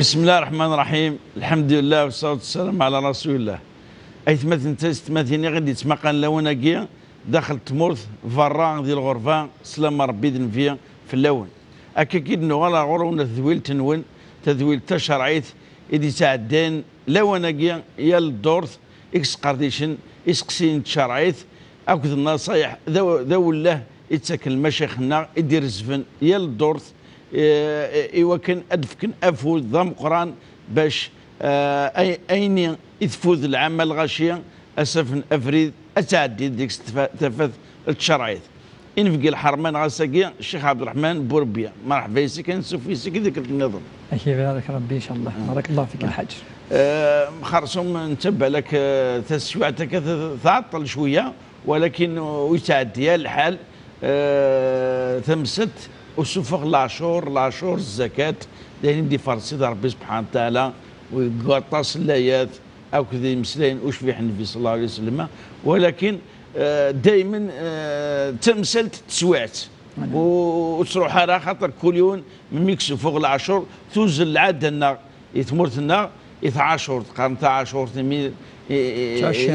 بسم الله الرحمن الرحيم. الحمد لله والصلاة والسلام على رسول الله. أيثمت انت تماثيني غادي تسمقان لوناكيا داخل تمورث فران ديال الغرفة سلام ربي فيها في اللون أكيد نغالا غرون تذويل تنون تذويل تشرعيت إذا تعدين لوناكيا يا الدورث إكس قارديشن إسقسين تشرعيت أكد النصايح ذو الله يتسكن مشايخنا يدير الزفن يا الدورث إيوا كان أدفكن أفوز ضم قران باش أين يتفوز العمل غاشية أسفن أفريد أتعدي ديك تفاث التشرعيت إن في الحرمان غاساكي الشيخ عبد الرحمن بوربيا مرحبا يسك نسوف يسك ذكر النظام. أكيد بارك ربي إن شاء الله. بارك الله فيك الحاج. خرصهم نتبع لك تسويعتك تعطل شوية ولكن ويتعدي الحال تمست وسوفق العشور الزكاة لأن دي فرصي ربي سبحانه وتعالى ويقطع الآيات أو كذا مسلين وش في النبي صلى الله عليه وسلم ولكن دائما تمثلت تسويعت وتروح على خاطر كل يوم من يكسو فوق العشور توزن العادة النار يتمرت النار 12 تقارن 12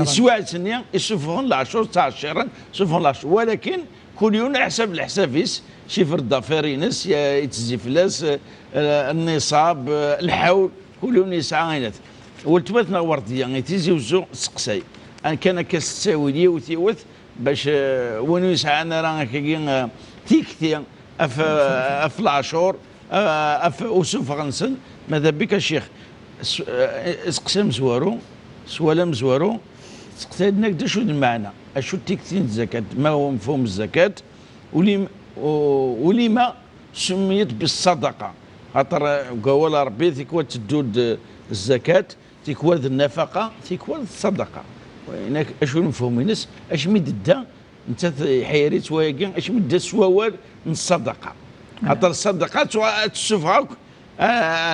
سواعت النية يسوفون العشور تاع الشهر يسوفون العشور ولكن كل يوم على حسب الحسابيس شيفر الضفيرينس يتزي فلاس النصاب الحول كل يوم يسعى غينات ولتباتنا ورديا يتيزي وزو سقساي ان كان كاستاوي وثيوث باش وين يسعى انا راه كاين تيكتي اف العاشور اف وسوف غنسن ماذا بك الشيخ سقسا مزوارو سوالا مزوارو سقسايدنا كدا شو المعنى اشو تيكتين الزكاة ما هو مفهوم الزكاة ولما سميت بالصدقة خاطر قول ربي تيكوى تدود الزكاة تيكوى النفقة تيكوى الصدقة هناك اشو نفهم الناس اش مددا انت حيريت وياكي اش مددا سوار من الصدقة خاطر الصدقة تسفغك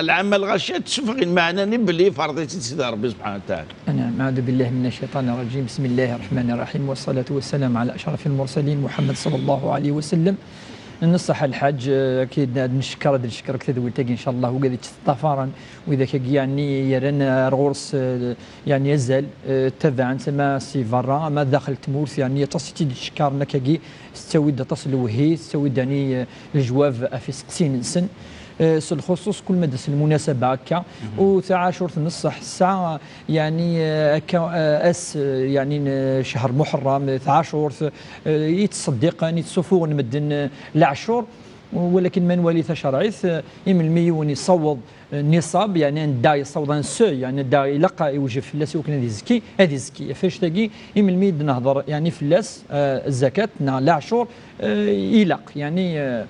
العمل غشية تسفغ المعنى بلي فرضيتي سيدي ربي سبحانه وتعالى. نعم أعوذ بالله من الشيطان الرجيم بسم الله الرحمن الرحيم والصلاة والسلام على أشرف المرسلين محمد صلى الله عليه وسلم. نصح الحاج اكيد نشكر هذا الشكر كذا ولتاقي ان شاء الله وقاعد تستفارا واذا يعني يرن رغورس يعني يزال تبع سما سي فرا ما داخل تمورث يعني تصيتي الشكر نكاكي تستوي تصل وهي تستوي يعني الجواب في 60 سن الخصوص كل مدى المناسبة هكا وتعاشر نصح الساعة يعني يعني شهر محرم تعاشر يتصدق يتصفون مدن العشور ولكن من ولي شرعيث يمن الميون يصوض النصاب يعني دا يصوض سو يعني دا يلقى يوجب فلاس وكن هذه زكي فاش تلاقي يمن الميد نهضر يعني فلاس الزكاة نا العشور يلق يعني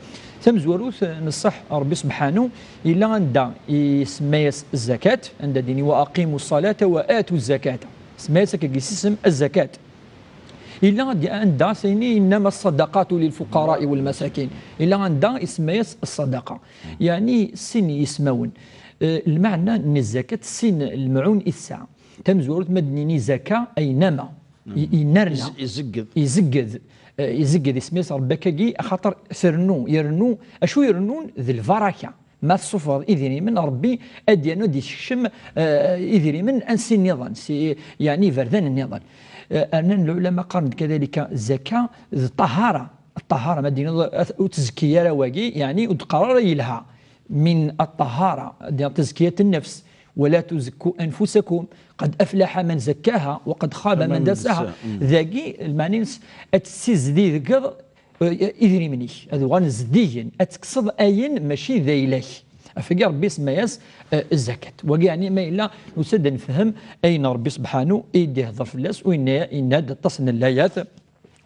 تمزوروث نصح ربي سبحانه إلا عند يسميس الزكاة عند ديني وأقيموا الصلاة وآتوا الزكاة سميس كيسم الزكاة إلا عند سيني إنما الصدقات للفقراء والمساكين إلا عند يسميس الصدقة يعني سن يسمون المعنى أن الزكاة سن المعون الساعة تمزوروث مدنيني زكاة أي نما ينرنا يزقد اسميس ربكاكي خاطر يرنو اشو يرنون ذي البركه ما الصفر اذني من ربي اديانو دي الشم اذني من انسي النظام يعني فردان النظام ان العلماء قارن كذلك الزكاه الطهاره مدينه وتزكيه رواقي يعني وتقرر يلها من الطهاره تزكيه النفس ولا تزكوا أنفسكم قد أفلح من زكاها وقد خاب من دساها ذاكي المعنينس أتسيزدي ذكر إذري مني هذا غان زديين أتكسض أين ماشي ذا إليه أفكر ربي سمياس الزكاة ويعني ما إلا نسد نفهم أين ربي سبحانه إيدي هضر في الناس وإن تصل الآيات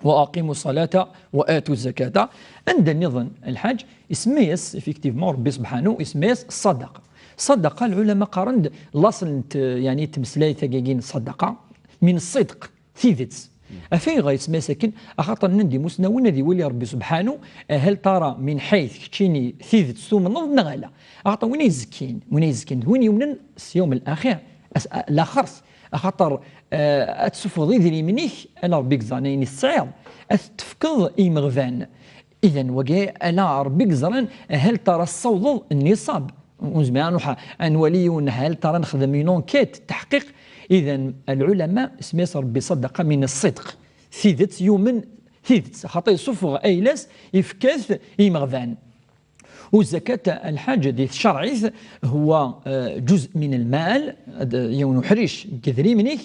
وأقيموا الصلاة وآتوا الزكاة عند النظام الحاج اسمياس إفكتيفمون ربي سبحانه اسمياس الصدقة صدقة العلماء قارند لاصل يعني تمسلاي ثقاقين الصدقة من الصدق ثيذتس أفين غايس مساكن أخاطر نندي مسنون ذي ولي ربي سبحانه هل ترى من حيث كتشيني ثيذتس ثم نظن نغالا أخاطر وين يزكين وين يمنن اليوم الأخير لا خرص أخاطر أتسفضي ذي منيك أنا ربي زانيني الصعيد أتفكض إيمغفان إذا وجاء أنا ربي زران هل ترى الصوض النصاب ونزمان نولي ونهال ترى نخدم انكيت تحقيق. اذا العلماء سميت ربي صدق من الصدق ثيدت يومن ثيدت خاطر يصفغ ايلاس يفكاث يمغفان. والزكاة الحاجة دي الشرعي هو جزء من المال يون حريش كثري منك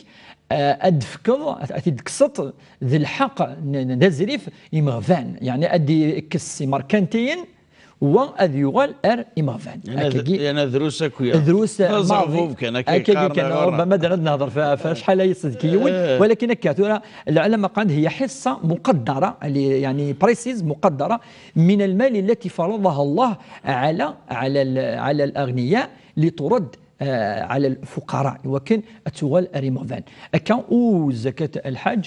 أدفكض أتدكسط ذي الحق نزريف يمغفان يعني أدي كسي ماركانتين وأذ يغال إمغفان. أنا دروس كويا دروس ماضي كان ربما نهضر فشحال يصدقيون ولكن كاتورا العلماء قال هي حصة مقدرة يعني بريسيز مقدرة من المال التي فرضها الله على الأغنياء لترد على الفقراء وكان أتوال أريمغفان أكان أو زكاة الحج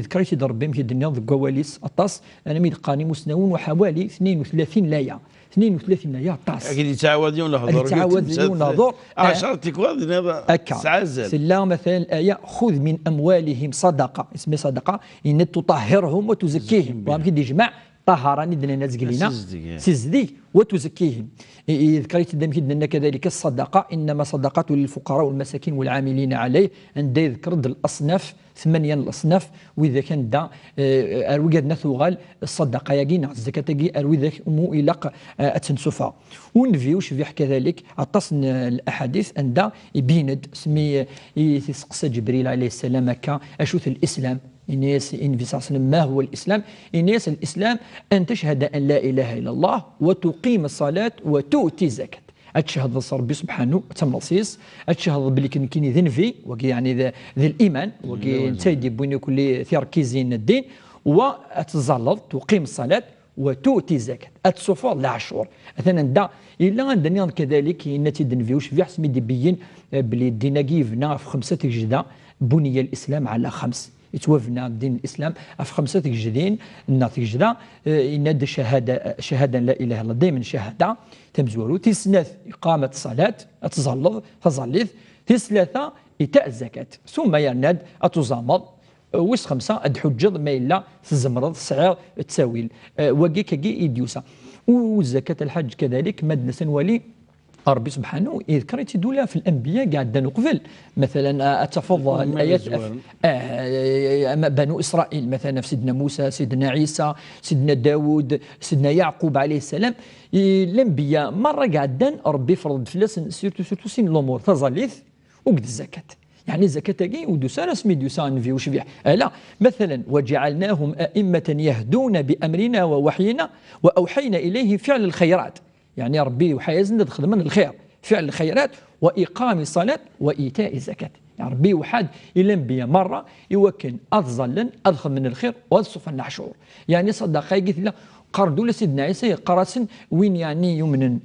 ذكرت ضربهم في الدنيا ضقواليس الطاس أنا ميد قاني مسنون وحوالي 32 لاية 32 لاية طاس أكيد يتعاودون لهضر يتعاودون لهضر 10 تكواد هذا سعازل سلا مثلا الآية خذ من أموالهم صدقة اسمها صدقة إن تطهرهم وتزكيهم وأمكن يجمع طهراني دنا الناس قلنا سيزدي وتزكيهم. ذكرت دم كذلك الصدقه انما صدقات للفقراء والمساكين والعاملين عليه عند يذكر الاصناف 8 الاصناف واذا كان دا اروي نثوغال الصدقه يقينا الزكاه تجي اروي ذاك مو الى اتنسفا ونفيوش في كذلك عطسن الاحاديث عند يبيند سمي يسقس جبريل عليه السلام كا اشوث الاسلام إنيس ما هو الإسلام؟ إنيس الإسلام أن تشهد أن لا إله إلا الله وتقيم الصلاة وتؤتي الزكاة. أتشهد ربي سبحانه تمرصيص أتشهد بلي كني ذنفي وكي يعني ذي الإيمان وكي نتايدي بني كل تركيزين الدين وأتزلط تقيم الصلاة وتؤتي الزكاة أتصفر لعشور أثناً دا إلا عندنا كذلك إنتي دنفيوش في حسمي دبيين بلي الديناجيفنا في 5 جدا بني الإسلام على 5 يتوفنا دين الاسلام في 5 جدين نعطيك جدا يناد شهاده لا اله الا الله دائما شهاده تمزورو تسناث اقامه الصلاه تزلظ تسلاثه ايتاء الزكاه ثم يناد اتزامض ويس 5 ادحجض ما الا تزمرض سعر التساويل وكي كي يديوسا. والزكاه الحج كذلك مدنا سنولي ربي سبحانه يذكر يدولا في الانبياء قاعد نقبل مثلا اتفضل الايات بنو اسرائيل مثلا في سيدنا موسى سيدنا عيسى سيدنا داود سيدنا يعقوب عليه السلام الانبياء مره قاعدين ربي فرض فلاس سيرتو سين الامور تزاليث وقد الزكاه يعني الزكاه تاعي ودوسا رسمي دوسان في وشبيح لا مثلا وجعلناهم ائمه يهدون بامرنا ووحينا واوحينا اليه فعل الخيرات يعني ربي وحيزن تخدم من الخير فعل الخيرات وإقام الصلاة وإيتاء الزكاة يعني ربي وحد الأنبياء مرة يوكن أظلن أدخل من الخير وأصف النحشور يعني صدقاء قلت له قردوا لسيدنا عيسى قراسن وين يعني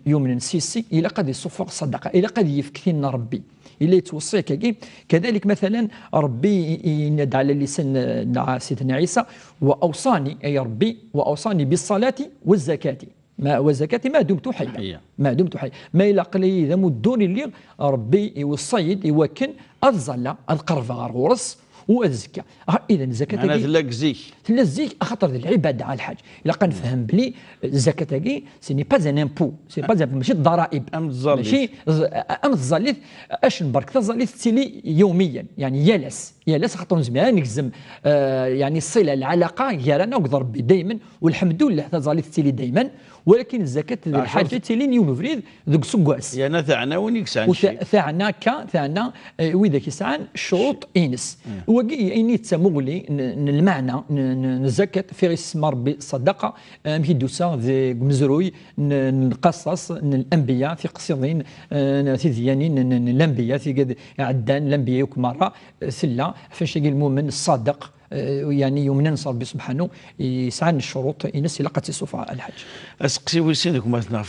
يمن سيسي إلى قد يصفق الصدقة إلى قد يفكثين ربي إلى يتوصيك كذلك مثلا ربي ينادى على لسان سيدنا عيسى وأوصاني أي ربي وأوصاني بالصلاة والزكاة والزكاة ما دمت حيا ما دمت حيا ما إلا قليل إذا مدوني اللي ربي يوصيد يوكن أظل القرفة غرورس والزكاة إذا الزكاة أنا تلزيك أخطر العبادة على الحاج إلا كنفهم بلي الزكاة تاعي سي با ان امبو سي با ماشي الضرائب ماشي الزليث اش نبرك تزليث تيلي يوميا يعني يالس خاطر زمان نجزم يعني الصله العلاقه يرانا وقدر ربي دائما والحمد لله تزليث تيلي دائما ولكن الزكاه الحاجه تيلي نيونفريد ذوك سكواس يعني ثاعنا وين يكسعن ثاعنا ثاعنا وإذا كيسعن شروط إنس وكي إني تسمغلي المعنى الزكاة في اسم ربي صدقة مهي دوسا ذي مزروي نقصص الأنبياء في قصيدين في ذيانين الأنبياء في عدان الأنبياء يوك مرة سلا فاش المؤمن الصادق يعني يوم ننصر ربي سبحانه يسعن الشروط إنس إلا قد الحج. أسقسي ويسينك مثلا